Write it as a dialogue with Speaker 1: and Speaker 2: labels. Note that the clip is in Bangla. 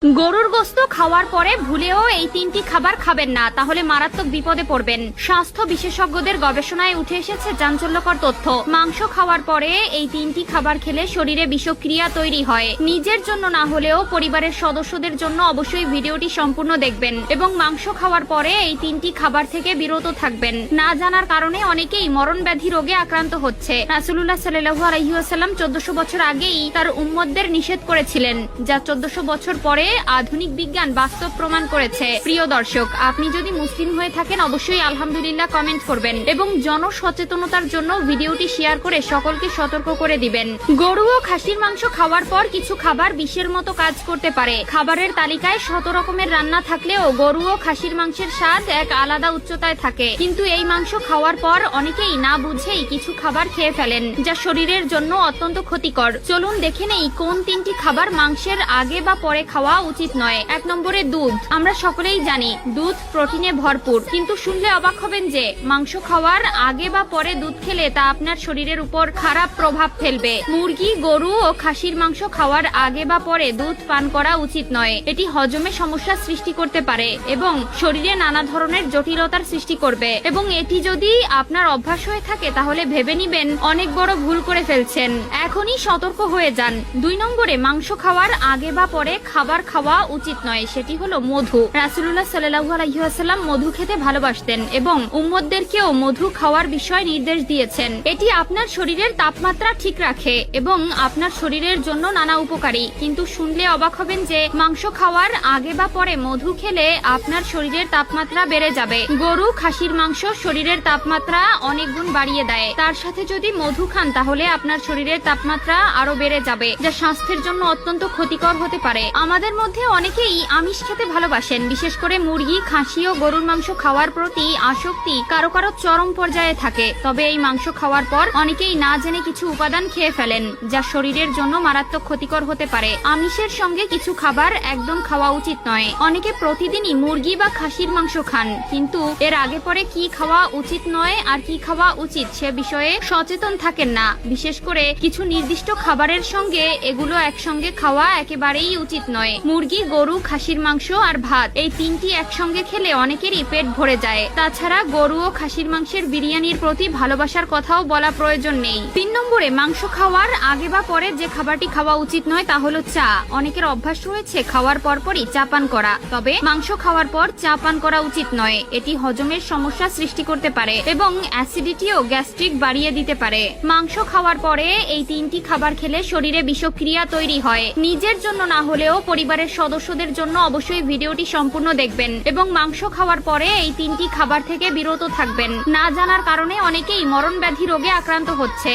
Speaker 1: গরুর গোশত খাওয়ার পরে ভুলেও এই তিনটি খাবার খাবেন না, তাহলে মারাত্মক বিপদে পড়বেন। স্বাস্থ্য বিশেষজ্ঞদের গবেষণায় উঠে এসেছে চাঞ্চল্যকর তথ্য। মাংস খাওয়ার পরে এই তিনটি খাবার খেলে শরীরে বিষক্রিয়া তৈরি হয়। নিজের জন্য না হলেও পরিবারের সদস্যদের জন্য অবশ্যই ভিডিওটি সম্পূর্ণ দেখবেন এবং মাংস খাওয়ার পরে এই তিনটি খাবার থেকে বিরত থাকবেন। না জানার কারণে অনেকেই মরণ ব্যাধি রোগে আক্রান্ত হচ্ছে। রাসূলুল্লাহ সাল্লাল্লাহু আলাইহি ওয়াসাল্লাম 1400 বছর আগেই তার উম্মতদের নিষেধ করেছিলেন, যা 1400 বছর পরে আধুনিক বিজ্ঞান বাস্তব প্রমাণ করেছে। প্রিয় দর্শক, আপনি যদি মুসলিম হয়ে থাকেন অবশ্যই আলহামদুলিল্লাহ কমেন্ট করবেন এবং জনসচেতনতার জন্য ভিডিওটি শেয়ার করে সকলকে সতর্ক করে দিবেন। গরু ও খাসির মাংস খাওয়ার পর কিছু খাবার বিষের মতো কাজ করতে পারে। খাবারের তালিকায় 100 রকমের রান্না থাকলেও গরু ও খাসির মাংসের স্বাদ এক আলাদা উচ্চতায় থাকে, কিন্তু এই মাংস খাওয়ার পর অনেকেই না বুঝেই কিছু খাবার খেয়ে ফেলেন, যা শরীরের জন্য অত্যন্ত ক্ষতিকর। চলুন দেখে নেই কোন তিনটি খাবার মাংসের আগে বা পরে খাওয়া উচিত নয়। 1 নম্বরে দুধ। আমরা সকলেই জানি দুধ প্রোটিনে ভরপুর, কিন্তু শুনলে অবাক হবেন যে মাংস খাওয়ার আগে বা পরে দুধ খেলে তা আপনার শরীরের উপর খারাপ প্রভাব ফেলবে। মুরগি, গরু ও খাসির মাংস খাওয়ার আগে বা পরে দুধ পান করা উচিত নয়। এটি হজমে সমস্যা সৃষ্টি করতে পারে এবং শরীরে নানা ধরনের জটিলতার সৃষ্টি করবে, এবং এটি যদি আপনার অভ্যাস হয়ে থাকে তাহলে ভেবে নিবেন অনেক বড় ভুল করে ফেলছেন। এখনই সতর্ক হয়ে যান। 2 নম্বরে মাংস খাওয়ার আগে বা পরে খাবার খাওয়া উচিত নয়, সেটি হলো মধু। রাসূলুল্লাহ সাল্লাল্লাহু আলাইহি ওয়াসাল্লাম মধু খেতে ভালোবাসতেন এবং উম্মতদেরকেও মধু খাওয়ার বিষয় নির্দেশ দিয়েছেন। এটি আপনার শরীরের তাপমাত্রা ঠিক রাখে এবং আপনার শরীরের জন্য নানা উপকারী, কিন্তু শুনলে অবাক হবেন যে মাংস খাওয়ার আগে বা পরে মধু খেলে আপনার শরীরের তাপমাত্রা বেড়ে যাবে। গরু, খাসির মাংস শরীরের তাপমাত্রা অনেক গুণ বাড়িয়ে দেয়, তার সাথে যদি মধু খান তাহলে আপনার শরীরের তাপমাত্রা আরো বেড়ে যাবে, যা স্বাস্থ্যের জন্য অত্যন্ত ক্ষতিকর হতে পারে। আমাদের মধ্যে অনেকেই আমিষ খেতে ভালোবাসেন, বিশেষ করে মুরগি, খাসি ও গরুর মাংস খাওয়ার প্রতি আসক্তি কারো কারো চরম পর্যায়ে থাকে। তবে এই মাংস খাওয়ার পর অনেকেই না জেনে কিছু উপাদান খেয়ে ফেলেন, যা শরীরের জন্য মারাত্মক ক্ষতিকর হতে পারে। আমিষের সঙ্গে কিছু খাবার একদম খাওয়া উচিত নয়। অনেকে প্রতিদিনই মুরগি বা খাসির মাংস খান, কিন্তু এর আগে পরে কি খাওয়া উচিত নয় আর কি খাওয়া উচিত সে বিষয়ে সচেতন থাকেন না। বিশেষ করে কিছু নির্দিষ্ট খাবারের সঙ্গে এগুলো একসঙ্গে খাওয়া একেবারেই উচিত নয়। মুরগি, গরু, খাসির মাংস আর ভাত, এই তিনটি একসঙ্গে খেলে অনেকেরই পেট ভরে যায়। তাছাড়া গরু ও খাসির মাংসের বিরিয়ানির প্রতি ভালোবাসার কথাও বলা প্রয়োজন নেই। 3 নম্বরে মাংস খাওয়ার আগে বা পরে যে খাবারটি খাওয়া উচিত নয় তা হলো চা। অনেকের অভ্যাস রয়েছে খাওয়ার পরপরই চা পান করা, তবে মাংস খাওয়ার পর চা পান করা উচিত নয়। এটি হজমের সমস্যা সৃষ্টি করতে পারে এবং অ্যাসিডিটি ও গ্যাস্ট্রিক বাড়িয়ে দিতে পারে। মাংস খাওয়ার পরে এই তিনটি খাবার খেলে শরীরে বিষক্রিয়া তৈরি হয়। নিজের জন্য না হলেও পরিবারের সদস্যদের জন্য অবশ্যই ভিডিওটি সম্পূর্ণ দেখবেন এবং মাংস খাওয়ার পরে এই তিনটি খাবার থেকে বিরত থাকবেন। না জানার কারণে অনেকেই মরণ ব্যাধি রোগে আক্রান্ত হচ্ছে।